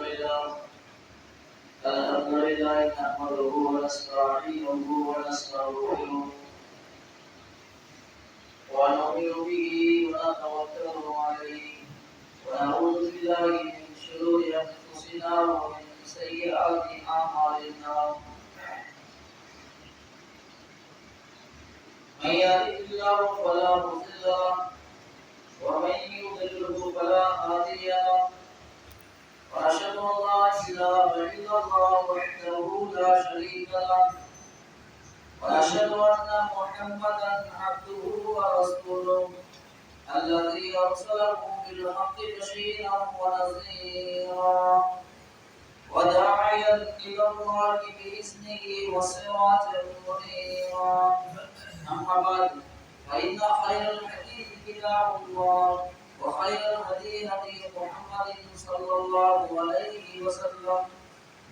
لله نحمده ونستعينه ونستغفره ونؤمن به ونتوكل عليه ونعوذ بالله من شرور أنفسنا ومن سيئات أعمالنا من يهده الله فلا مضل له ومن يضلل فلا هادي له وأشهد أن لا إله إلا الله وحده لا شريك له وأشهد أن محمدا عبده ورسوله الذي أرسله بالحق بشيرا ونذيرا وداعيا إلى الله بإذنه وسراجا منيرا أما بعد فإن خير الحديث كتاب الله وخير الهدي هدي محمد صلى الله عليه وسلم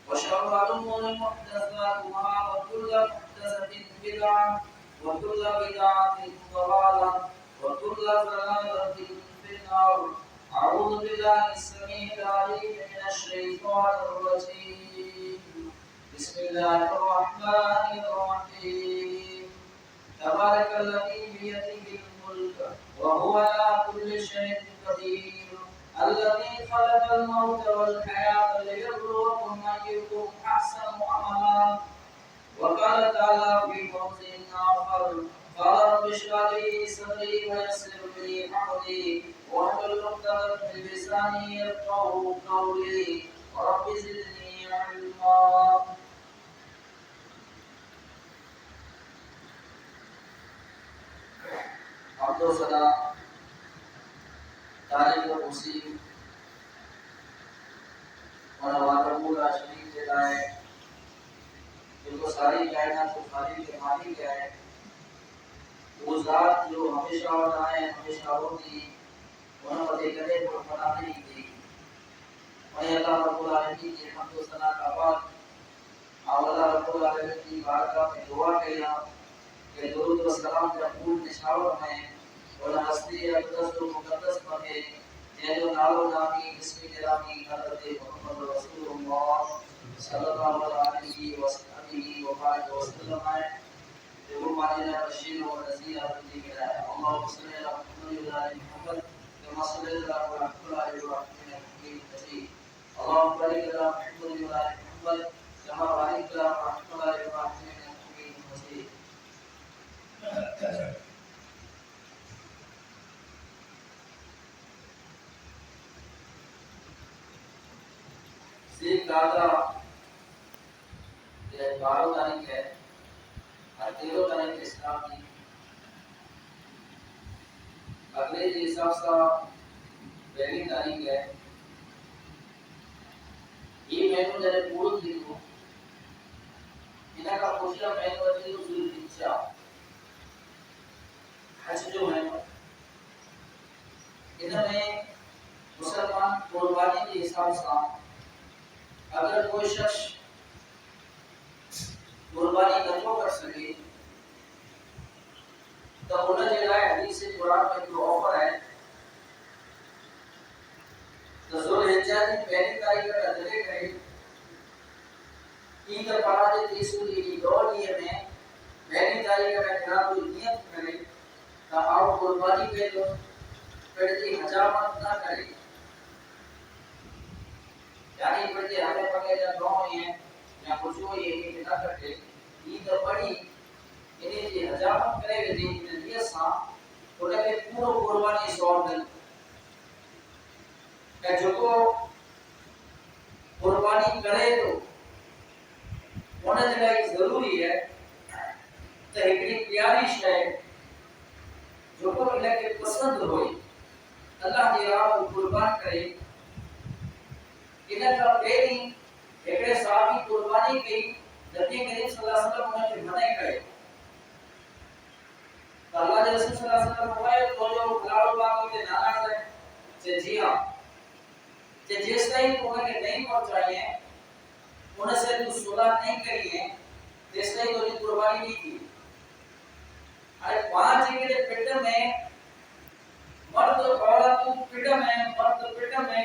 وشر الأمور محدثاتها وكل محدثة بدعة وكل بدعة ضلالة وكل ضلالة في النار. أعوذ بالله السميع العليم من الشيطان الرجيم. بسم الله الرحمن الرحيم. تبارك الذي بيده الملك وهو على كل شيء قدير الذي خلق الموت والحياة ليبلوكم أيكم أحسن عملا. وقال تعالى في موضع آخر قال رب اشرح لي صدري ويسر لي أمري واحلل عقدة من لساني يفقهوا قولي رب زدني علما. حمد و ثنا تعریف و توصیف اور رب العالمین کے لائے جو تو ساری کائنات کو خالق کے مالک ہے، وہ ذات جو ہمیشہ ہوتا ہے ہمیشہ ہوتی انہوں نے کدے کو بنا نہیں دی. اور اللہ رب العالمین کی حمد و ثنا کا بعد اللہ رب العالمین کی بارگاہ میں دعا کیا کہ درود و سلام کا پور نشاور میں اور ہستی اقدس و مقدس بنے جے جو نالو نامی بسم گرامی حضرت محمد رسول اللہ صلی اللہ علیہ وسلم ہے جو مانینا بشیر و نذیر بندی کے ہے. اللهم صل علی محمد محمد كما صليت على ابراهيم وعلى ال ابراهيم مجيد. اللهم بارك على محمد محمد كما باركت على ابراهيم وعلى ال ابراهيم مجيد. سیکھ دادا یہ 12 تاریخ ہے اور 13 تاریخ اسلام کی اگلے کے حساب سے پہلی تاریخ ہے. یہ مہینوں جب پورا دن ہو کا خوشیاں مہینوں دن ذوالحجہ حج جو ہے ان میں مسلمان قربانی کے حساب سے اگر کوئی شخص قربانی نہ کر سکے تو انہیں جو ہے حدیث قرآن میں جو آفر ہے تو ذوالحجہ کی پہلی تاریخ کا نظرے کرے عید پڑھا دے تیسری کی دو لیے میں پہلی تاریخ کا خلاف کوئی نیت کرے تو آپ قربانی پہ تو پڑتی حجامت نہ کرے یعنی پڑتی ہمیں پکے جا دو ہیں یا کچھ ہوئی ہے کہ نہ کرتے عید پڑھی انہیں جی حجامت کرے گے دین نیت سا انہیں پہ پورو قربانی سوار دن کہ جو کو قربانی کرے تو انہیں جگہ ضروری ہے تو ایک پیاری شے جو کو انہیں کے پسند ہوئی اللہ کی راہ کو قربان کرے. انہیں کا پہلی ایک صحابی قربانی کی نبی کریم صلی اللہ علیہ وسلم انہیں کے منع کرے تو اللہ کے رسول صلی اللہ علیہ وسلم ہوئے تو جو بلال باغوں کے نانا سے جی ہاں جس طرح انہیں کے نہیں پہنچائیے انہیں سے تو صلح نہیں کریے جس طرح تو قربانی نہیں کی. ارے 5 کے پیٹ میں مرد عورت پیٹ میں مرد پیٹ میں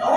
9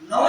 9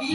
20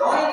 9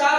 4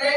3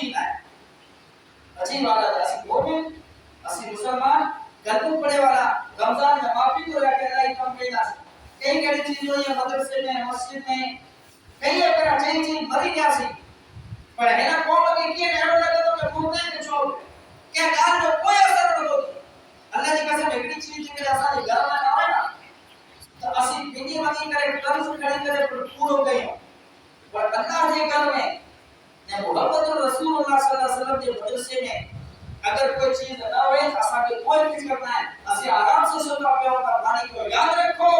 چیز ہے عجیب حالت ہے اسی مومن اسی مسلمان گندم پڑے والا رمضان میں معافی تو رکھے اللہ کم کہنا کئی کئی چیزوں یہ مدرسے میں مسجد میں کئی اگر چیز چیز مری گیا سی پر ہے نا قوم کے کیے ایڑو لگے تو کہ بولتے ہیں چھوڑ کیا گال میں کوئی اثر نہ ہوتی اللہ کی قسم ایک چیز کے ایسا نہیں گھر میں نہ ہوئے نا تو اسی بنی مانی کرے قرض کھڑی کرے پور ہو گئی اور اللہ کے گھر میں نے محمد رسول اللہ صلی اللہ علیہ وسلم کے مدرسے میں اگر کوئی چیز نہ ہوئے تو اسا کے کوئی فکر کرنا ہے اسی آرام سے سوچا پہ ہوتا پانی کو یاد رکھو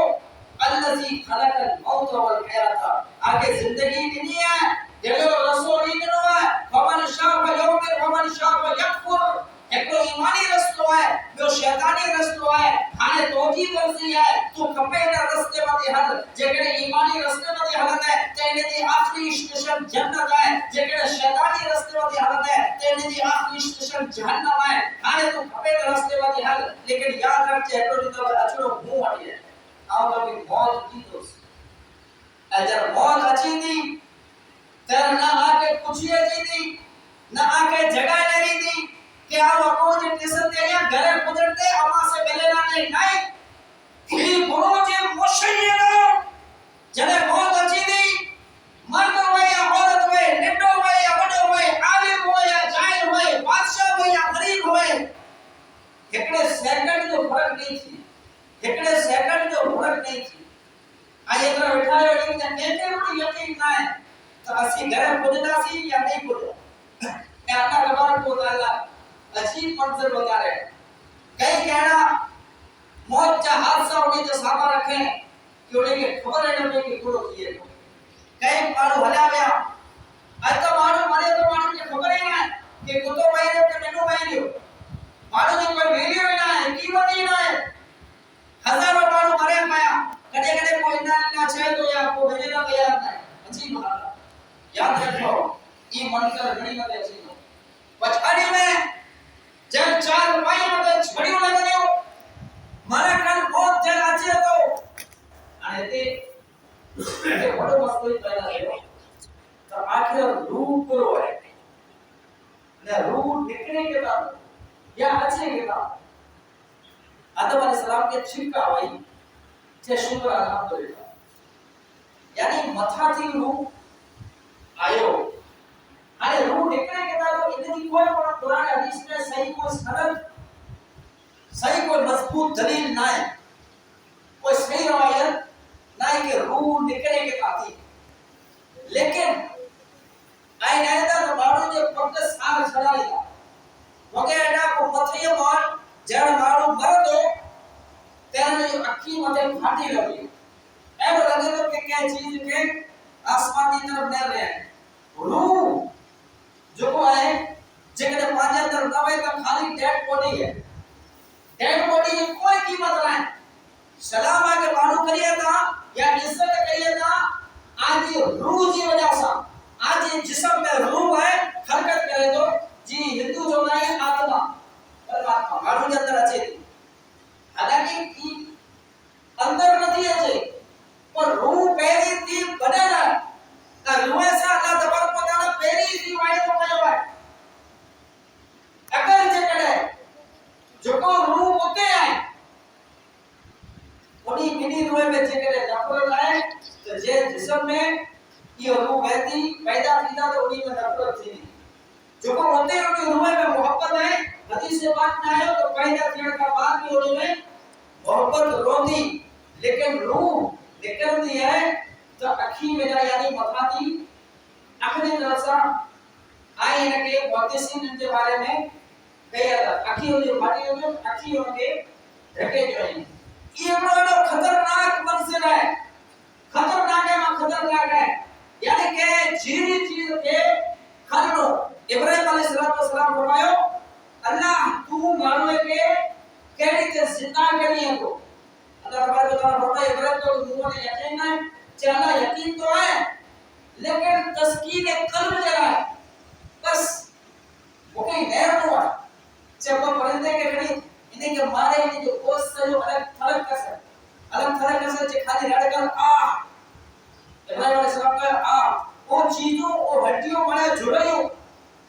الذی خلق الموت والحیات آگے زندگی نہیں ہے یہ رسول ہی نہیں ہے فمن شاء فلیؤمن ومن شاء فلیکفر ایک تو ایمانی رستو ہے جو شیطانی رستو ہے ہانے توجی ورزی ہے تو کپے نہ رستے میں حل جے ایمانی رستے میں حالت ہے تینے دی آخری اسٹیشن جنت ہے جے شیطانی رستے میں حالت ہے تینے دی آخری اسٹیشن جہنم ہے ہانے تو کپے نہ رستے میں حل لیکن یاد رکھ چے تو تو اچھو منہ ہٹی ہے آؤ کہ موت کی دوست اگر موت اچھی تھی تر نہ آکے کچھ اچھی تھی نہ آکے جگہ نہیں تھی کہ آپ اپنے جو قسم دے گیا گھرے قدرتے اما سے ملے لانے نہیں ہی بروج مشیدہ جنہیں بہت اچھی دی مرد ہوئے یا عورت ہوئے نڈو ہوئے یا بڑو ہوئے عالم ہوئے یا جاہل ہوئے بادشاہ ہوئے یا غریب ہوئے ایکڑے سیکنڈ جو فرق نہیں تھی ایکڑے سیکنڈ جو فرق نہیں تھی آئیے طرح بٹھائے ہوئے لیکن کہتے ہوئے یقین نہ ہے تو اسی گھرے قدرہ سی یا نہیں قدرہ اے اللہ تبارک و تعالیٰ عجیب منظر بتا رہے ہیں کئی کہنا موت کا حادثہ انہیں جو صحابہ رکھیں کہ انہیں کے خبر ہے نبی کی گروہ کیے تو کئی مانو بھلا گیا آج تو مانو مرے تو مانو کی خبر ہی نہ ہے کہ کتو بھائی رہو کہ منو بھائی رہو مانو کی کوئی ویلیو ہی نہ ہے قیمت ہی نہ ہے ہزاروں مانو مرے پایا کڑے کڑے کوئی نہ لینا چاہے تو یا آپ کو بھیجنا تیار نہ ہے عجیب حالت یاد رکھو یہ منظر گھڑی میں عجیب ہو پچھاڑی میں جب چار پائی مدد چھڑیوں لگنے ہو مارا کل بہت جل آچے تو آنے تے بڑے مسئلے پیدا ہے تو آخر روح کرو ہے نہ روح نکلنے کے بعد یا اچھے کے بعد آدم علیہ السلام کے چھکا ہوئی چھے شکر الحمدللہ یعنی متھا تھی روح آئیو ارے روح نکلنے کے بعد اتنی کوئی قرآن حدیث میں صحیح کوئی سند صحیح کوئی مضبوط دلیل نہ ہے کوئی صحیح روایت نہ ہے کہ روح نکلنے کے بعد لیکن آئین آئیدہ تو مارو جو پکت سال چھڑا لیا وغیرہ کو متھے مار جڑ مارو مرد ہو تیرے جو اکھی متھے پھاٹی لگی اے وہ لگے تو کہ کیا چیز کے آسمان کی طرف نہ رہے ہیں روح جو کو ہے جگہ پانچ اندر نہ ہوئے تو خالی ڈیڈ باڈی ہے ڈیڈ باڈی کی کوئی قیمت نہ ہے سلام آگے مانو کریے تھا یا عزت کریے تھا آج روح کی وجہ سے آج جسم میں روح ہے حرکت کرے تو جی ہندو جو ہے آتما پرماتما مانو کے اندر اچھے تھی حالانکہ اندر نہیں اچھے پر روح پہلی تھی بنے نہ روح سے اللہ تبارک و تعالی پہلی تھی وائد کو کہا ہے اگر جکڑے جو کو روح ہوتے ہیں انہی منی روح میں جکڑے نفرت آئے تو جسم میں یہ روح بہتی پیدا تھینا تو انہی میں نفرت تھی جو کو ہوتے ہیں انہی روح میں محبت ہے حدیث سے بات میں آئے تو پیدا تھینا کا بعد بھی انہی میں محبت روندی لیکن روح نکل دی ہے تو اکھی میں جا یعنی مفاتی اکھنے درسا آئے ہیں کہ محدثین ان کے بارے میں کہا تھا اکھی ہو جو بھاٹی ہو جو اکھی ہو کے ڈھکے جو ہیں یہ بڑا خطرناک منزل ہے خطرناک ہے خطرناک ہے یعنی کہ جیری چیز کے خلنو ابراہیم علیہ السلام فرمایا اللہ تو مانوے کے کیڑی تے زندہ کرنی ہے تو اللہ تبارک و تعالی فرمایا ابراہیم تو منہ نے یقین ہے چلا یقین تو ہے لیکن تسکین قلب جرا ہے بس وہ کہیں غیر ہوا جب وہ پرندے کے کھڑی انہیں کے مارے انہیں جو گوشت سے جو الگ تھلک کسر جو خالی رڑ کر ابراہیم علیہ السلام کا وہ چیزوں وہ ہڈیوں بڑے جڑے ہو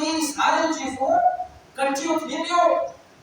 ની સારી ચીજો કચ્ચી થીયો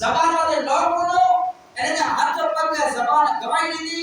જબાન વાળે લોગ બનો એને જે હાથ પર કે જબાન ગવાઈ દીધી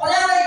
પડ્યા નહીં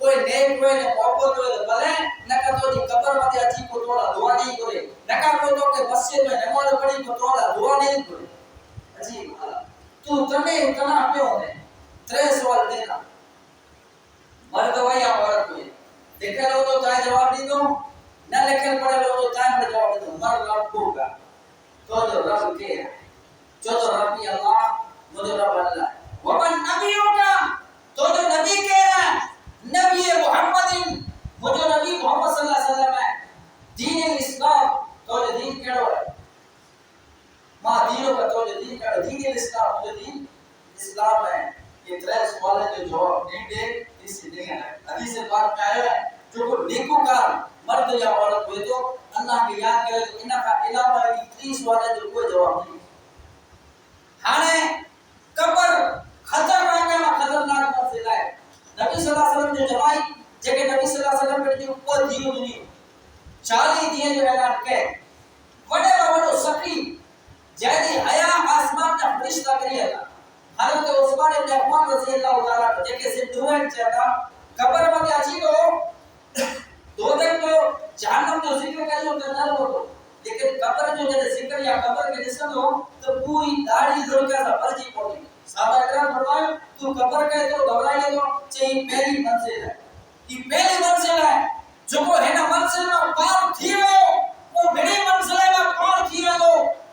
کوئی نیک ہوئے نے محبت ہوئے تو بلے نکا تو جی قبر مدے اچھی کو توڑا دعا نہیں کرے نکا کو تو کہ مسجد میں نماز پڑھی کو توڑا دعا نہیں کرے عجیب حالت تو تنے اتنا پہ ہونے 3 سوال دینا مرد ہوئے یا عورت ہوئے لکھے لو تو تائیں جواب دی دو نہ لکھے پڑے لو تو تائیں پڑے جواب دی دو مرد رب کو کا تو جو رب کے ہے جو تو ربی اللہ مجھے رب اللہ ومن نبیوں کا تو جو نبی کے ہے نبی محمد مجھے نبی محمد صلی اللہ علیہ وسلم ہے دین اسلام تو جو دین کیڑو ہے ماں دینوں کا تو جو دین کیڑو دین اسلام مجھے دین اسلام ہے یہ 3 سوال ہے جو جواب نہیں دے اس سے نہیں ہے حدیث پاک میں آیا ہے جو کو نیکوکار مرد یا عورت ہوئے تو اللہ کی یاد کرے تو انہاں کا علاوہ کی 30 سوال ہے جو کوئی جواب نہیں ہانے قبر خطرناک ہے خطرناک منزل ہے نبی صلی اللہ علیہ وسلم جو جمائی جگہ نبی صلی اللہ علیہ وسلم پر جو کو دیو دنیا 40 دیے جو اعلان کہے بڑے بڑے سخی جیدی حیا آسمان کا فرشتہ کریے گا حضرت عثمان ابن عفان رضی اللہ تعالیٰ جگہ سے دوہن چاہتا قبر میں اچھی تو دیکھ تو جہنم جو ذکر کا جو کرنا ہو لیکن قبر جو جیسے ذکر یا قبر کے جسم ہو تو پوری داڑھی ضرور کا پرچی پڑی صحابہ کرام فرمائے تو قبر کہے تو گھبرائیے تو چاہیے پہلی منزل ہے یہ پہلی منزل ہے جو کو ہے نا منزل میں پار تھی وہ بڑی منزل ہے میں پار تھی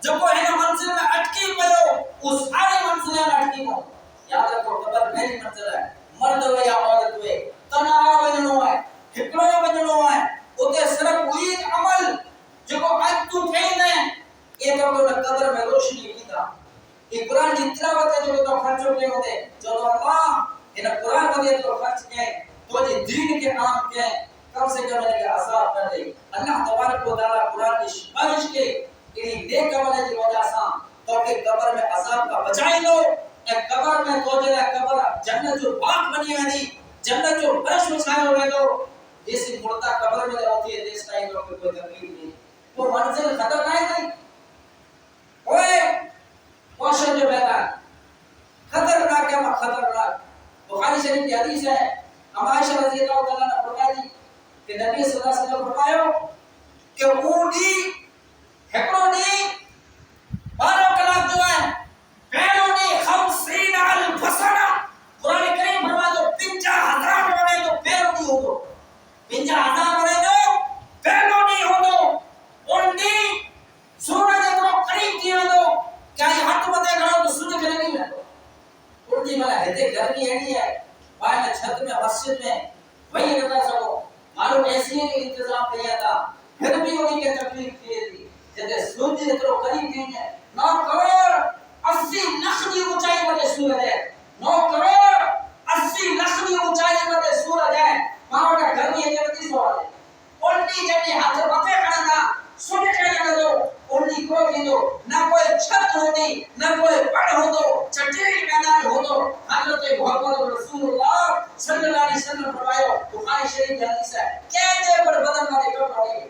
جو کو ہے نا منزل میں اٹکی پڑو اس ساری منزل میں اٹکی پڑو یاد رکھو قبر پہلی منزل ہے مرد ہوئے یا عورت ہوئے تنہا بننو ہے ہکڑو بننو ہے اتے صرف وہی عمل جو کو آج تو کہیں دیں یہ تو کو قبر میں روشنی کی تھا یہ قرآن کی تلاوت ہے جو تو خرچ ہوتے ہوتے جو تو اللہ انہیں قرآن کو دے تو خرچ کہیں تو جی دین کے کام کہیں کم سے کم انہیں عذاب کر دے اللہ تبارک و تعالیٰ قرآن کی سفارش کے انہیں نیک عمل کی وجہ سے تو کہ قبر میں عذاب کا بچائی لو ایک قبر میں تو جلا قبر جنت جو باغ بنی ہے جنت جو فرش بچھائے ہوئے تو جیسی مردہ قبر میں ہوتی ہے دیش نہیں تو کوئی تکلیف نہیں وہ منزل خطرناک نہیں اوئے کوشن جو بیٹا خطرناک ہے خطرناک بخاری شریف کی حدیث ہے عائشہ رضی اللہ تعالیٰ نے فرمائی کہ نبی صلی اللہ علیہ وسلم فرمایا کہ اونی ہکڑونی 12 کلاک جو ہے پیرونی 50 الف سنہ قرآن کریم فرما تو 50,000 بنے تو پیرونی ہو تو 50,000 بنے تو پیرونی ہو تو اونی سورج اتنا قریب کیا تو کیا یہ ہاتھ بتے گھڑو تو سورج کے نہیں ہے اونی ملا ہے دے گرمی ہے نہیں ہے باہر چھت میں مسجد میں وہی رہتا سکو معلوم ایسی ہے کہ انتظام کیا تھا پھر بھی انہیں کے تکلیف کیے تھی جیسے سورج اتنا قریب نہیں ہے 9 کروڑ 80 لاکھ کی اونچائی پر سورج ہے 9 کروڑ 80 لاکھ کی اونچائی پر سورج ہے ماں کا گرمی ہے جب سوال ہے اونی جب ہاتھ بتے کھڑا تھا سن کے لگا دو اونی کو بھی دو نہ کوئی چھت ہوتی نہ کوئی پڑ ہو تو چٹیل میدان ہو تو حضرت محمد رسول اللہ صلی اللہ علیہ وسلم فرمایا بخاری شریف کی حدیث ہے کہتے پر بدن میں کپڑا نہیں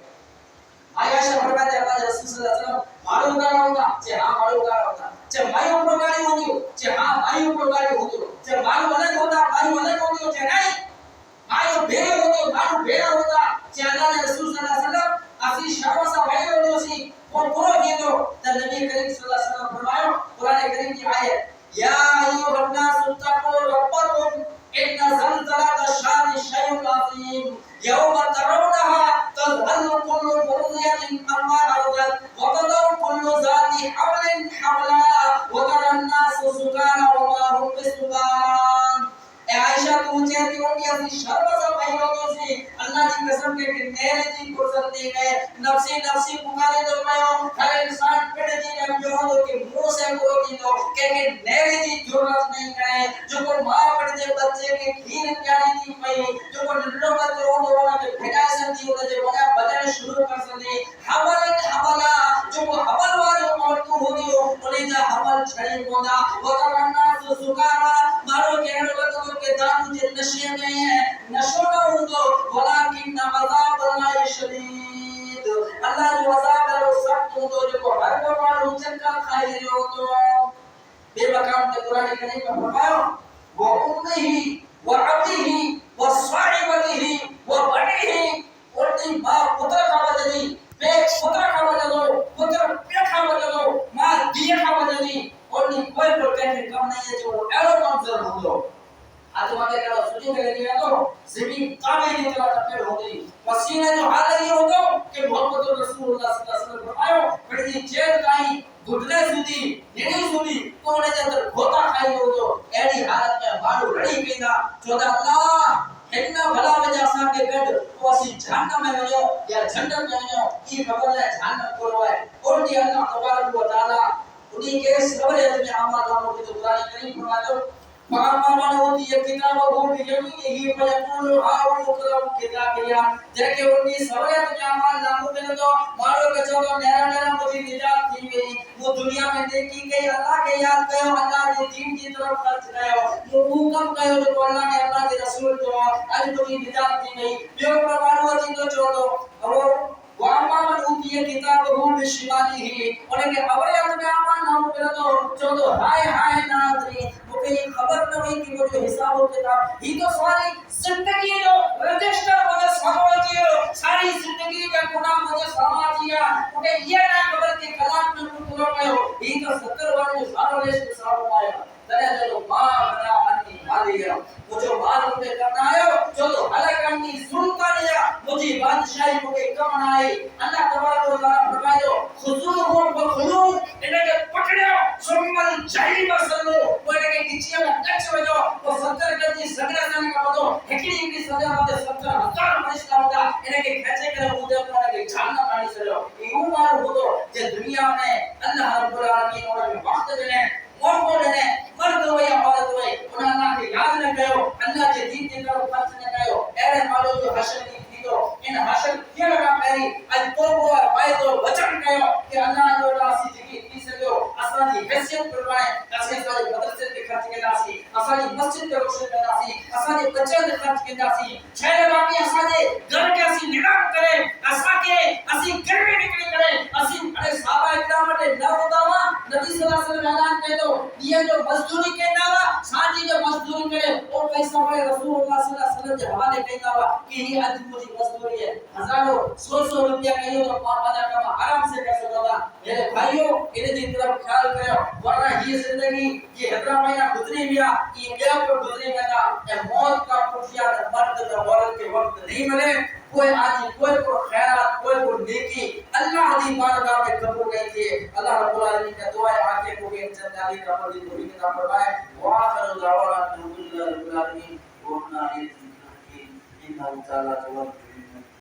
عائشہ فرماتے ہیں اللہ رسول صلی اللہ علیہ وسلم معلوم کرا ہوگا کہ ہاں معلوم کرا ہوگا جب مایو پروگاری ہوگی کہ ہاں مایو پروگاری ہوگی جب مایو الگ ہوتا مایو الگ ہوگی کہ نہیں مایو بھیڑ ہوگی مایو بھیڑ ہوگا کہ اللہ رسول صلی اللہ علیہ وسلم اسی شرم سے بھائی ہوگی سی اور پورا یہ تو نبی کریم صلی اللہ علیہ وسلم فرمایا قرآن کریم کی آیت یا ایھا الناس اتقوا ربکم ان زلزلۃ الشأن شیء عظیم یوم ترونها تذهل كل مرضعة عما أرضعت وتضع كل ذات حمل حملها وترى الناس سكارى وما هم بسكارى عائشہ تو چہتی ہوگی اسی شرم سے بھائی ہوگی اسی اللہ کی قسم کے نیرے جی کو سلطی میں نفسی نفسی پکارے تو میں ہر انسان پڑ جی میں جو ہوں کہ منہ سے بولتی تو کہ نیرے جی ضرورت نہیں کرے جو کو ماں پڑ جے بچے کے کھیر پیاری تھی پئی جو کو ننڈو بچے ہوں تو کہ بھگا سکتی ہو جو بنا بدن شروع کر سکتی حملا جو کو حمل والے عورتوں ہوگی انہیں جا حمل چھڑی ہوگا وکرنا سکارا مارو کہنے لگا کہ دان مجھے نشے میں ہے نشو نہ ہوں تو ولیکن عذاب اللہ شدید اللہ جو عذاب ہے وہ سخت ہوں تو جو کو ہر کو معلوم چنکا کھائی رہے ہو تو بے مقام کے قرآن کریم میں فرمایا وہ امہ و ابیہ وصاحبته وبنيه اونی ماں پتر کا وجدی بیٹ پتر کا وجدو پتر پیٹ کا وجدو ماں دیہ کا وجدی اونی کوئی پروٹیکٹ کم نہیں ہے جو ایرو منظر ہو دو آج ماتے کرو سجی کے لئے تو زمین کامے نہیں چلا تکر ہو گئی پسینے جو حال یہ ہو دو کہ محمد رسول اللہ صلی اللہ علیہ وسلم فرمائیو پھڑی جیل کائی گھٹنے سودی نیڑی سودی تو انہیں جندر گھوتا کھائی ہو دو ایڑی حالت میں بارو رڑی پیدا چودہ اللہ اتنا بھلا وجہ سا کے گھر وہ اسی جہنم میں وجہ یا جنت میں وجہ یہ خبر ہے جہنم کو روائے اور دی اللہ تبارک و تعالی انہی کے صبر ہے میں عامہ داموں کی تو قرآن کریم فرما دو فَأَمَّا مَنْ أُوتِيَ كِتَابَهُ بِيَمِينِهِ فَيَقُولُ هَاؤُمُ اقْرَءُوا كِتَابِيَهْ جے کہ ان کی سوریت میں عمل ناموں میں تو مارو کے چودہ میرا میرا مجھے نجات تھی گئی وہ دنیا میں دیکھی گئی اللہ کے یاد کہو اللہ کے دین کی طرف خرچ کہو وہ حکم کہو جو اللہ نے اللہ کے رسول جو آج مجھے نجات تھی گئی جو پرمانو تھی تو چھوڑو اور وَأَمَّا مَنْ أُوتِيَ كِتَابَهُ بِشِمَالِهِ انہیں کہ سوریت میں عمل ناموں میں تو چودہ ہائے ہائے نادری مجھے خبر نہ ہوئی کہ وہ جو حساب ہوتے تھا ہی تو ساری زندگی جو رجسٹر مجھے سمجھئے ساری زندگی کا گناہ مجھے سمجھئے مجھے یہ نہ خبر کہ کلام میں پورا گئے ہو ہی تو 70 والے ساروں لے سے ساروں آیا ترے جو ماں بنا انی مالیا مجھے مال مجھے کرنا آیا جو تو حلق انی سلطان لیا مجھے بادشاہی مجھے کم آئی اللہ تبارک و تعالیٰ فرمائے خضوہم بخلوم انہیں کہ پکڑے سمال جاہی بسلو وہ انہیں کہ کچھے میں کچھ بجو وہ 70 گردی سگرہ جانے کا بدو ہکڑی ہکڑی سگرہ بدے 70,000 مجھے ہوتا انہیں کہ کھچے کرے مودے اپنا کہ جاننا پانی سے لو ایہوں مار ہو دو کہ دنیا میں اللہ رب العالمین اور وقت دنے موقع دنے مرد ہوئے یا عورت ہوئے انہیں اللہ کے یاد نہ کہو اللہ کے دین کی طرف خرچ نہ کہو اے مالو جو حشر کی تھی ان حشر کیا لگا پہری آج تو وہ بائد و وچن کہو کہ اللہ جو راسی جگی کی سکو اسانی حیثیت پروائے اسے سارے مدرسے کے خرچ کے ناسی اسانی مسجد کے روشن کے ناسی اسانی بچے کے خرچ کے ناسی چھلے باقی اسانے گھر کے اسی نگام کرے اسا کے اسی گھر میں نکلی کرے اسی ارے صحابہ اکرام نے نہ بتاوا نبی صلی اللہ علیہ وسلم اعلان کہہ دو یہ جو مزدوری کے ناوا سانجی جو مزدوری کرے اور پیسہ پڑے رسول اللہ صلی اللہ علیہ وسلم کے حوالے کہتا ہوا کہ یہ آج مجھے مزدوری ہے ہزاروں سو روپیہ کہیے تو پاپا کما آرام سے کر سکتا تھا میرے بھائیوں انہیں دی طرف خیال کرو ورنہ یہ زندگی یہ 17 مہینہ گزری گیا یہ میرا پر گزری گیا اے موت کا خوشیاں مرد کا عورت کے وقت نہیں ملے کوئی آجی کوئی کو خیرات کوئی کو نیکی اللہ دی بارگاہ میں قبول نہیں تھے اللہ رب العالمین کا دعائے آنکھیں کو بھی انسان جالی کا پر دی توحید کا فرمائے وآخر دعوانا الحمدللہ رب العالمین وَقْنَا إِلَيْهِ الْحَكِيمِ إِنَّهُ تَعَالَى تَوَابٌ